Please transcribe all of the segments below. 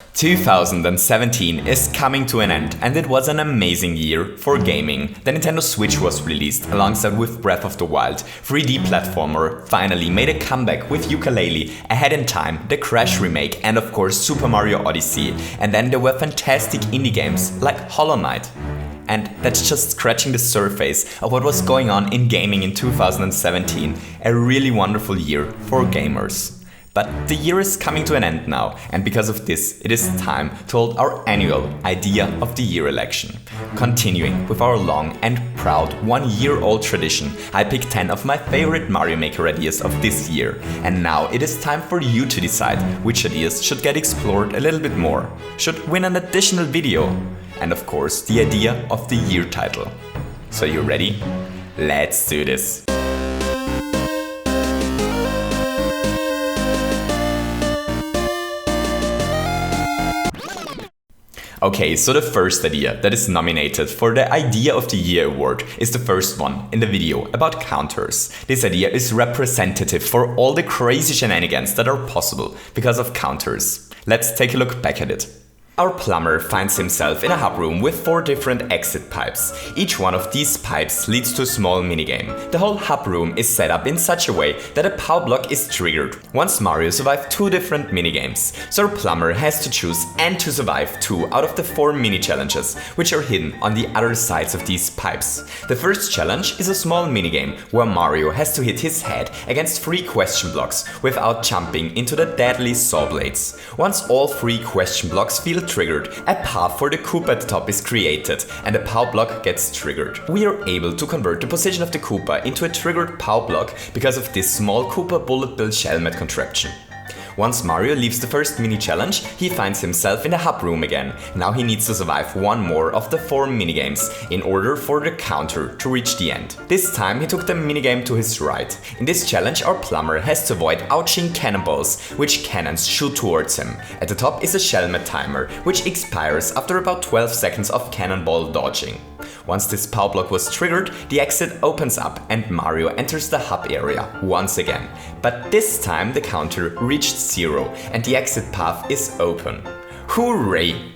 2017 is coming to an end, and it was an amazing year for gaming. The Nintendo Switch was released alongside with Breath of the Wild. 3D platformer finally made a comeback with Yooka-Laylee, Ahead in Time, the Crash remake, and of course Super Mario Odyssey. And then there were fantastic indie games like Hollow Knight. And that's just scratching the surface of what was going on in gaming in 2017. A really wonderful year for gamers. But the year is coming to an end now, and because of this, it is time to hold our annual Idea of the Year election. Continuing with our long and proud one-year-old tradition, I picked 10 of my favorite Mario Maker ideas of this year. And now it is time for you to decide which ideas should get explored a little bit more, should win an additional video, and of course the Idea of the Year title. So you ready? Let's do this! Okay, so the first idea that is nominated for the Idea of the Year award is the first one in the video about counters. This idea is representative for all the crazy shenanigans that are possible because of counters. Let's take a look back at it. Our plumber finds himself in a hub room with 4 different exit pipes. Each one of these pipes leads to a small minigame. The whole hub room is set up in such a way that a power block is triggered once Mario survived 2 different minigames. So our plumber has to choose and to survive 2 out of the 4 mini challenges, which are hidden on the other sides of these pipes. The first challenge is a small minigame where Mario has to hit his head against 3 question blocks without jumping into the deadly saw blades. Once all 3 question blocks feel triggered, a path for the Koopa at the top is created and a power block gets triggered. We are able to convert the position of the Koopa into a triggered power block because of this small Koopa bullet bill shellmet contraption. Once Mario leaves the first mini challenge, he finds himself in the hub room again. Now he needs to survive 1 more of the 4 minigames in order for the counter to reach the end. This time he took the minigame to his right. In this challenge our plumber has to avoid ouching cannonballs, which cannons shoot towards him. At the top is a shellmet timer, which expires after about 12 seconds of cannonball dodging. Once this power block was triggered, the exit opens up and Mario enters the hub area once again. But this time the counter reached 0 and the exit path is open. Hooray!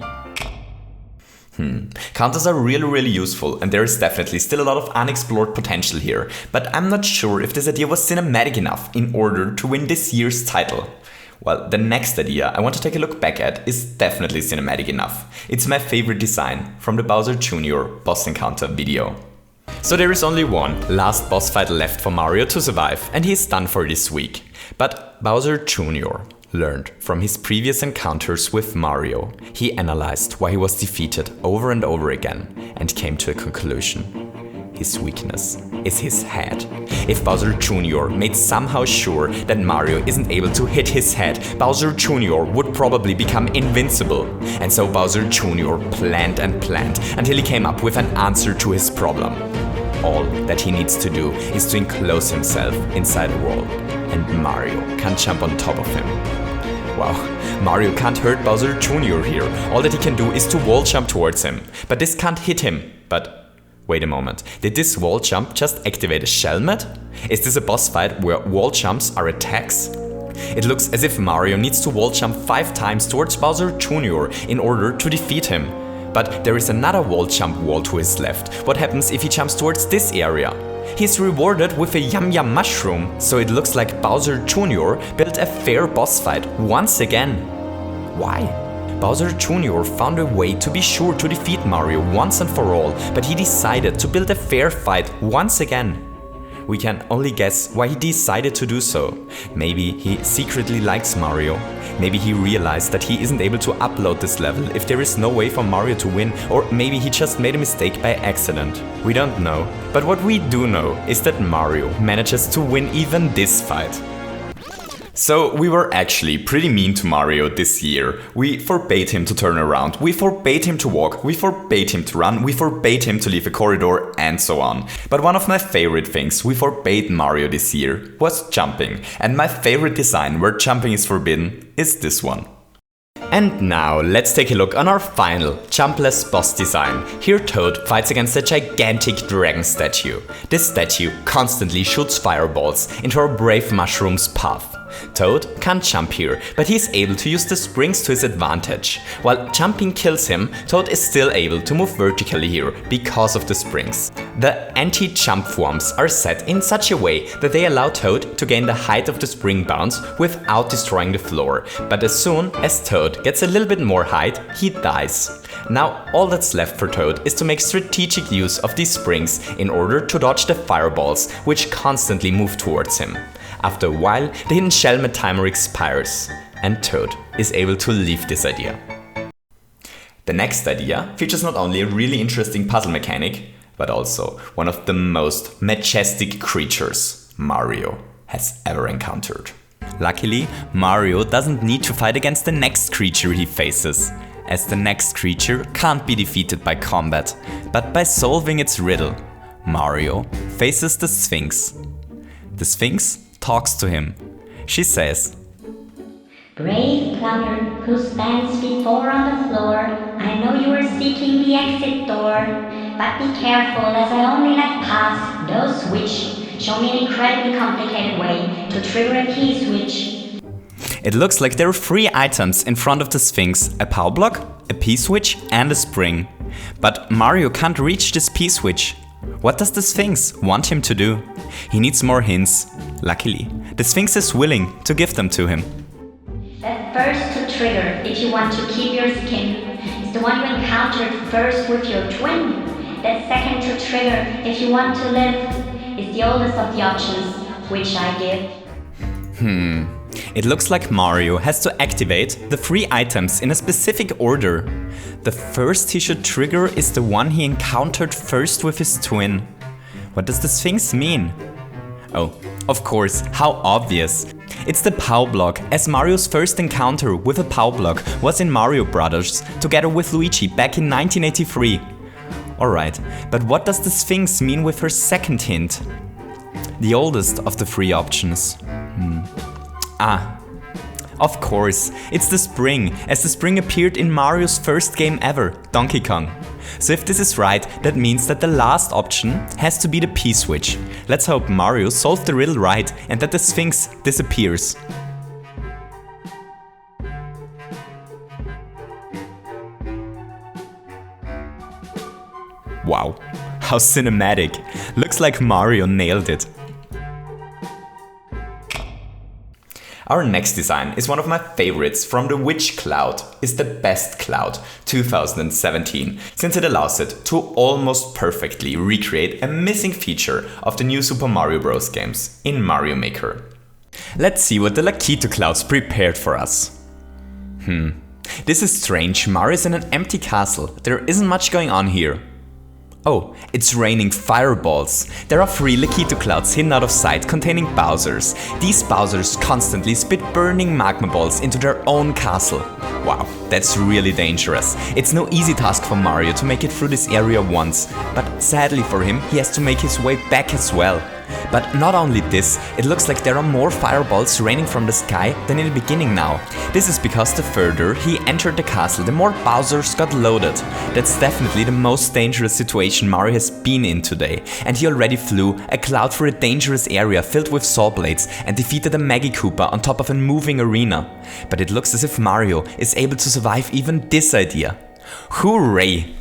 Counters are really useful and there is definitely still a lot of unexplored potential here, but I'm not sure if this idea was cinematic enough in order to win this year's title. Well, the next idea I want to take a look back at is definitely cinematic enough. It's my favorite design from the Bowser Jr. boss encounter video. So there is only one last boss fight left for Mario to survive and he is done for this week. But Bowser Jr. learned from his previous encounters with Mario. He analyzed why he was defeated over and over again and came to a conclusion. His weakness is his head. If Bowser Jr. made somehow sure that Mario isn't able to hit his head, Bowser Jr. would probably become invincible. And so Bowser Jr. planned and planned until he came up with an answer to his problem. All that he needs to do is to enclose himself inside a wall, and Mario can jump on top of him. Wow, Mario can't hurt Bowser Jr. here. All that he can do is to wall jump towards him. But this can't hit him. But wait a moment, did this wall jump just activate a shellmet? Is this a boss fight where wall jumps are attacks? It looks as if Mario needs to wall jump 5 times towards Bowser Jr. in order to defeat him. But there is another wall jump wall to his left. What happens if he jumps towards this area? He's rewarded with a Yum Yum Mushroom, so it looks like Bowser Jr. built a fair boss fight once again. Why? Bowser Jr. found a way to be sure to defeat Mario once and for all, but he decided to build a fair fight once again. We can only guess why he decided to do so. Maybe he secretly likes Mario. Maybe he realized that he isn't able to upload this level if there is no way for Mario to win, or maybe he just made a mistake by accident. We don't know. But what we do know is that Mario manages to win even this fight. So we were actually pretty mean to Mario this year. We forbade him to turn around, we forbade him to walk, we forbade him to run, we forbade him to leave a corridor and so on. But one of my favorite things we forbade Mario this year was jumping. And my favorite design where jumping is forbidden is this one. And now let's take a look on our final Jumpless Boss design. Here Toad fights against a gigantic dragon statue. This statue constantly shoots fireballs into our brave mushroom's path. Toad can't jump here, but he's able to use the springs to his advantage. While jumping kills him, Toad is still able to move vertically here because of the springs. The anti-jump forms are set in such a way that they allow Toad to gain the height of the spring bounce without destroying the floor, but as soon as Toad gets a little bit more height, he dies. Now all that's left for Toad is to make strategic use of these springs in order to dodge the fireballs which constantly move towards him. After a while, the hidden shell timer expires, and Toad is able to leave this idea. The next idea features not only a really interesting puzzle mechanic, but also one of the most majestic creatures Mario has ever encountered. Luckily, Mario doesn't need to fight against the next creature he faces, as the next creature can't be defeated by combat, but by solving its riddle. Mario faces the Sphinx. The Sphinx talks to him. She says, "Brave plumber who stands before on the floor, I know you are seeking the exit door, but be careful as I only let pass those which show me an incredibly complicated way to trigger a key switch." It looks like there are 3 items in front of the Sphinx: a power block, a P-switch and a spring. But Mario can't reach this P-switch. What does the Sphinx want him to do? He needs more hints. Luckily, the Sphinx is willing to give them to him. The first to trigger if you want to keep your skin is the one you encountered first with your twin. The second to trigger if you want to live is the oldest of the options, which I give. It looks like Mario has to activate the 3 items in a specific order. The first he should trigger is the one he encountered first with his twin. What does the Sphinx mean? Oh, of course, how obvious. It's the power block, as Mario's first encounter with a power block was in Mario Brothers, together with Luigi back in 1983. Alright, but what does the Sphinx mean with her second hint? The oldest of the 3 options. Of course, it's the spring, as the spring appeared in Mario's first game ever, Donkey Kong. So if this is right, that means that the last option has to be the P-switch. Let's hope Mario solved the riddle right and that the Sphinx disappears. Wow, how cinematic. Looks like Mario nailed it. Our next design is one of my favorites from the Which Cloud is the Best Cloud 2017, since it allows it to almost perfectly recreate a missing feature of the new Super Mario Bros. Games in Mario Maker. Let's see what the Lakitu Clouds prepared for us. This is strange. Mario is in an empty castle. There isn't much going on here. Oh, it's raining fireballs. There are 3 Lakitu clouds hidden out of sight containing Bowsers. These Bowsers constantly spit burning magma balls into their own castle. Wow, that's really dangerous. It's no easy task for Mario to make it through this area once, but sadly for him, he has to make his way back as well. But not only this, it looks like there are more fireballs raining from the sky than in the beginning now. This is because the further he entered the castle, the more Bowsers got loaded. That's definitely the most dangerous situation Mario has been in today. And he already flew a cloud through a dangerous area filled with saw blades and defeated a Maggie Koopa on top of a moving arena. But it looks as if Mario is able to survive even this idea. Hooray!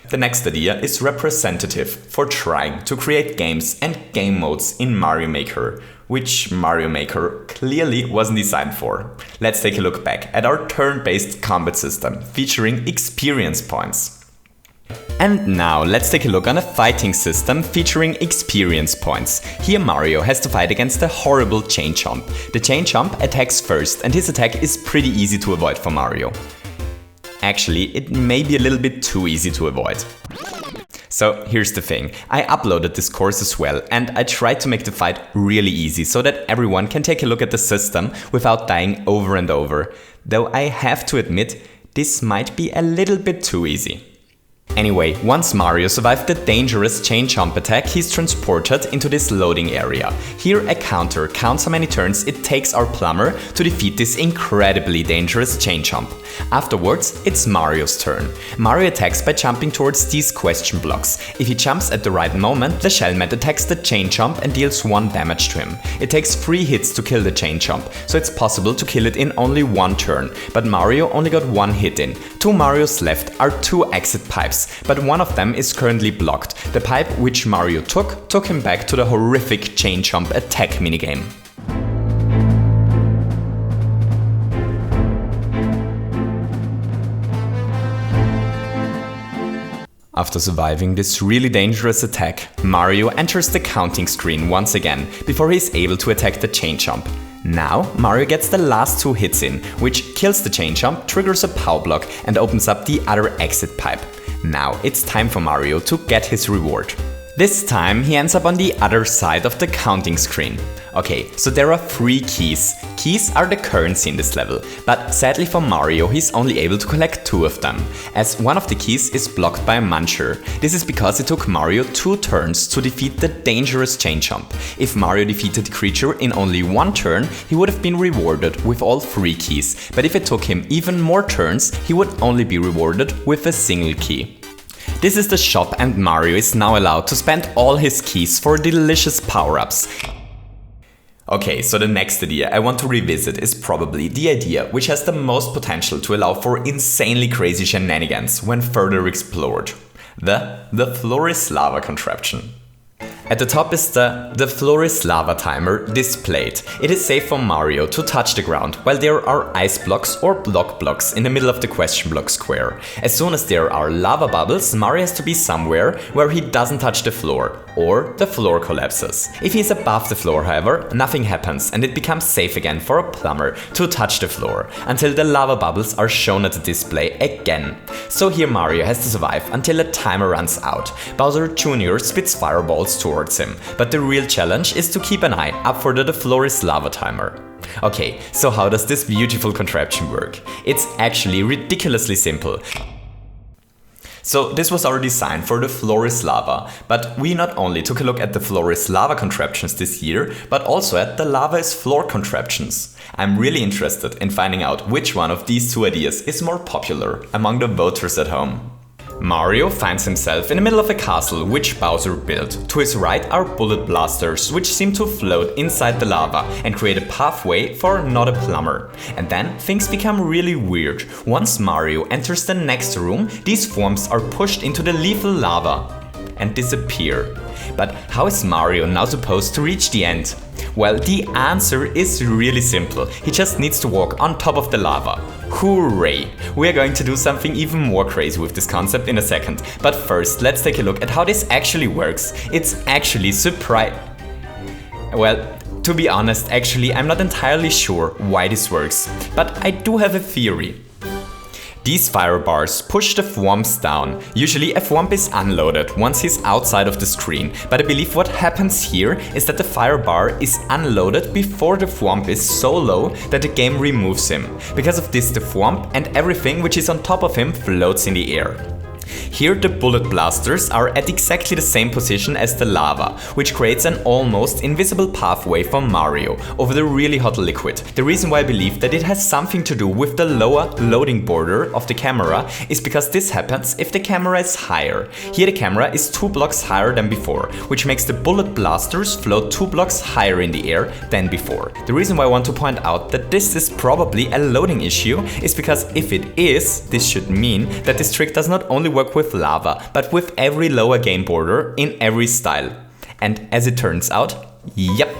The next idea is representative for trying to create games and game modes in Mario Maker, which Mario Maker clearly wasn't designed for. Let's take a look back at our turn-based combat system featuring experience points. And now let's take a look on a fighting system featuring experience points. Here Mario has to fight against a horrible Chain Chomp. The Chain Chomp attacks first and his attack is pretty easy to avoid for Mario. Actually, it may be a little bit too easy to avoid. So here's the thing, I uploaded this course as well and I tried to make the fight really easy so that everyone can take a look at the system without dying over and over. Though I have to admit, this might be a little bit too easy. Anyway, once Mario survived the dangerous chain chomp attack, he's transported into this loading area. Here a counter counts how many turns it takes our plumber to defeat this incredibly dangerous chain chomp. Afterwards, it's Mario's turn. Mario attacks by jumping towards these question blocks. If he jumps at the right moment, the Shellmet attacks the chain chomp and deals 1 damage to him. It takes 3 hits to kill the chain chomp, so it's possible to kill it in only 1 turn, but Mario only got 1 hit in. 2 Marios left are 2 exit pipes, but one of them is currently blocked. The pipe which Mario took him back to the horrific chain chomp attack minigame. After surviving this really dangerous attack, Mario enters the counting screen once again, before he is able to attack the chain chomp. Now, Mario gets the last 2 hits in, which kills the chain chomp, triggers a power block and opens up the other exit pipe. Now it's time for Mario to get his reward. This time he ends up on the other side of the counting screen. Okay, so there are 3 keys. Keys are the currency in this level, but sadly for Mario he's only able to collect 2 of them, as one of the keys is blocked by a muncher. This is because it took Mario 2 turns to defeat the dangerous chain chomp. If Mario defeated the creature in only 1 turn, he would have been rewarded with all 3 keys, but if it took him even more turns, he would only be rewarded with a single key. This is the shop and Mario is now allowed to spend all his keys for delicious power-ups. Okay, so the next idea I want to revisit is probably the idea which has the most potential to allow for insanely crazy shenanigans when further explored. The Floris lava contraption. At the top is the Floris lava timer displayed. It is safe for Mario to touch the ground, while there are ice blocks or block blocks in the middle of the question block square. As soon as there are lava bubbles, Mario has to be somewhere where he doesn't touch the floor, or the floor collapses. If he is above the floor, however, nothing happens and it becomes safe again for a plumber to touch the floor, until the lava bubbles are shown at the display again. So here Mario has to survive until the timer runs out. Bowser Jr. spits fireballs towards him, but the real challenge is to keep an eye up for the Floris lava timer. Okay, so how does this beautiful contraption work? It's actually ridiculously simple. So this was our design for the Floris lava, but we not only took a look at the Floris lava contraptions this year, but also at the lava is floor contraptions. I'm really interested in finding out which one of these 2 ideas is more popular among the voters at home. Mario finds himself in the middle of a castle which Bowser built. To his right are bullet blasters which seem to float inside the lava and create a pathway for another plumber. And then things become really weird. Once Mario enters the next room, these forms are pushed into the lethal lava and disappear. But how is Mario now supposed to reach the end? Well, the answer is really simple. He just needs to walk on top of the lava. Hooray! We are going to do something even more crazy with this concept in a second. But first, let's take a look at how this actually works. It's actually Well, to be honest, actually, I'm not entirely sure why this works. But I do have a theory. These fire bars push the thwomps down. Usually a thwomp is unloaded once he's outside of the screen, but I believe what happens here is that the fire bar is unloaded before the thwomp is so low that the game removes him. Because of this, the thwomp and everything which is on top of him floats in the air. Here the bullet blasters are at exactly the same position as the lava, which creates an almost invisible pathway for Mario over the really hot liquid. The reason why I believe that it has something to do with the lower loading border of the camera is because this happens if the camera is higher. Here the camera is 2 blocks higher than before, which makes the bullet blasters float 2 blocks higher in the air than before. The reason why I want to point out that this is probably a loading issue is because if it is, this should mean that this trick does not only work with lava, but with every lower game border in every style. And as it turns out, yep.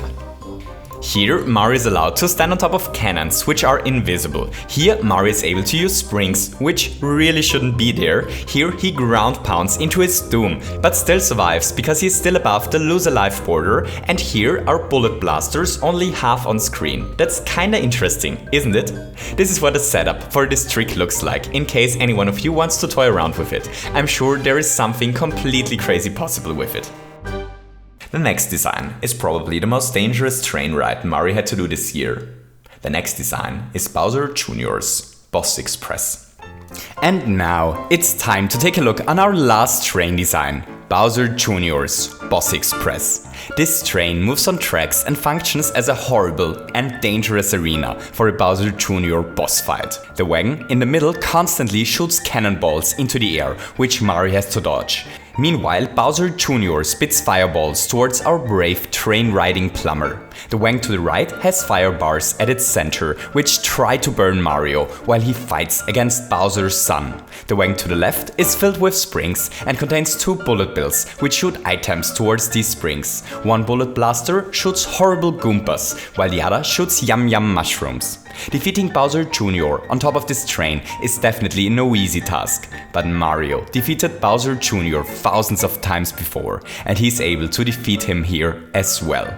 Here Mario is allowed to stand on top of cannons, which are invisible. Here Mario is able to use springs, which really shouldn't be there. Here he ground pounds into his doom, but still survives because he is still above the lose a life border, and here are bullet blasters only half on screen. That's kinda interesting, isn't it? This is what the setup for this trick looks like, in case any one of you wants to toy around with it. I'm sure there is something completely crazy possible with it. The next design is probably the most dangerous train ride Mario had to do this year. The next design is Bowser Jr.'s Boss Express. And now it's time to take a look on our last train design, Bowser Jr.'s Boss Express. This train moves on tracks and functions as a horrible and dangerous arena for a Bowser Jr. boss fight. The wagon in the middle constantly shoots cannonballs into the air, which Mario has to dodge. Meanwhile, Bowser Jr. spits fireballs towards our brave train-riding plumber. The wagon to the right has fire bars at its center, which try to burn Mario while he fights against Bowser's son. The wagon to the left is filled with springs and contains 2 bullet bills, which shoot items towards these springs. One bullet blaster shoots horrible Goombas, while the other shoots Yum Yum mushrooms. Defeating Bowser Jr. on top of this train is definitely no easy task, but Mario defeated Bowser Jr. thousands of times before, and he's able to defeat him here as well.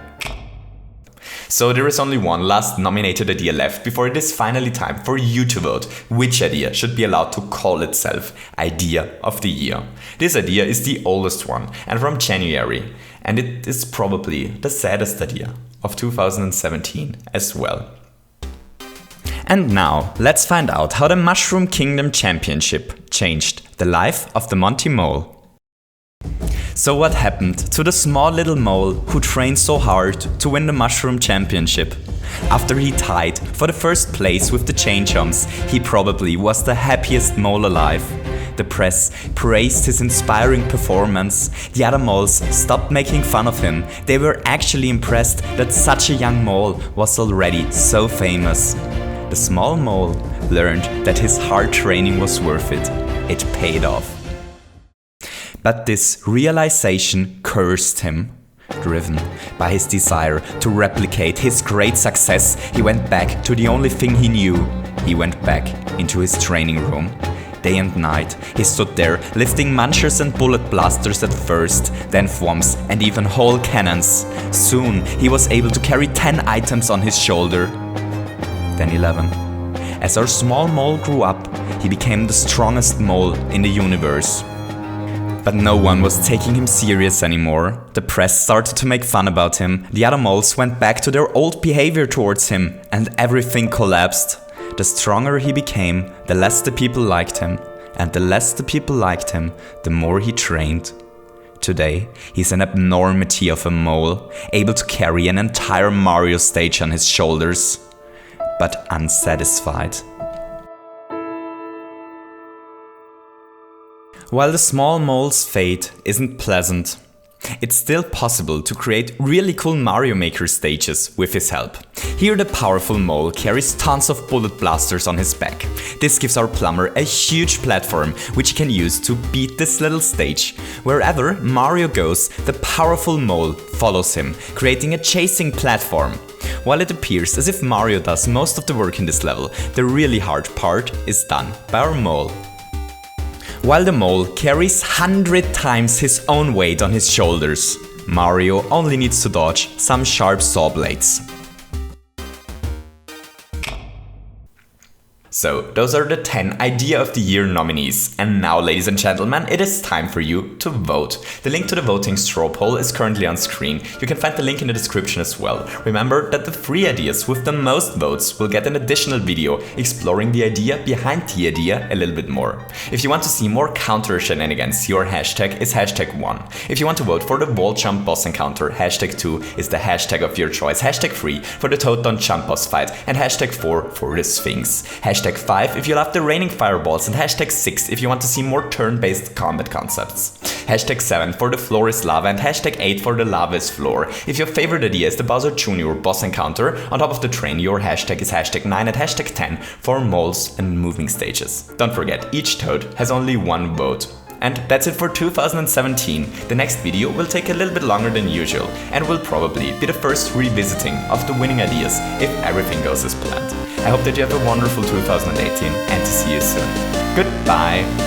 So there is only one last nominated idea left before it is finally time for you to vote which idea should be allowed to call itself Idea of the Year. This idea is the oldest one and from January, and it is probably the saddest idea of 2017 as well. And now, let's find out how the Mushroom Kingdom Championship changed the life of the Monty Mole. So what happened to the small little mole who trained so hard to win the Mushroom Championship? After he tied for the first place with the chain jumps, he probably was the happiest mole alive. The press praised his inspiring performance. The other moles stopped making fun of him. They were actually impressed that such a young mole was already so famous. The small mole learned that his hard training was worth it. It paid off. But this realization cursed him. Driven by his desire to replicate his great success, he went back to the only thing he knew. He went back into his training room. Day and night, he stood there, lifting munchers and bullet blasters at first, then thwomps and even whole cannons. Soon, he was able to carry 10 items on his shoulder. Then 11. As our small mole grew up, he became the strongest mole in the universe. But no one was taking him serious anymore. The press started to make fun about him, the other moles went back to their old behavior towards him, and everything collapsed. The stronger he became, the less the people liked him, and the less the people liked him, the more he trained. Today, he's an abnormity of a mole, able to carry an entire Mario stage on his shoulders, but unsatisfied. While the small mole's fate isn't pleasant, it's still possible to create really cool Mario Maker stages with his help. Here the powerful mole carries tons of bullet blasters on his back. This gives our plumber a huge platform which he can use to beat this little stage. Wherever Mario goes, the powerful mole follows him, creating a chasing platform. While it appears as if Mario does most of the work in this level, the really hard part is done by our mole. While the mole carries 100 times his own weight on his shoulders, Mario only needs to dodge some sharp saw blades. So, those are the 10 Idea of the Year nominees. And now, ladies and gentlemen, it is time for you to vote. The link to the voting straw poll is currently on screen. You can find the link in the description as well. Remember that the 3 ideas with the most votes will get an additional video exploring the idea behind the idea a little bit more. If you want to see more counter shenanigans, your hashtag is #1. If you want to vote for the Walljump boss encounter, #2 is the hashtag of your choice, #3 for the Toad Don't Jump boss fight, and #4 for the Sphinx. #5 if you love the raining fireballs, and #6 if you want to see more turn-based combat concepts. #7 for the floor is lava, and #8 for the lava is floor. If your favorite idea is the Bowser Jr. boss encounter on top of the train, your hashtag is #9 and #10 for moles and moving stages. Don't forget, each toad has only 1 vote. And that's it for 2017. The next video will take a little bit longer than usual and will probably be the first revisiting of the winning ideas if everything goes as planned. I hope that you have a wonderful 2018 and to see you soon. Goodbye!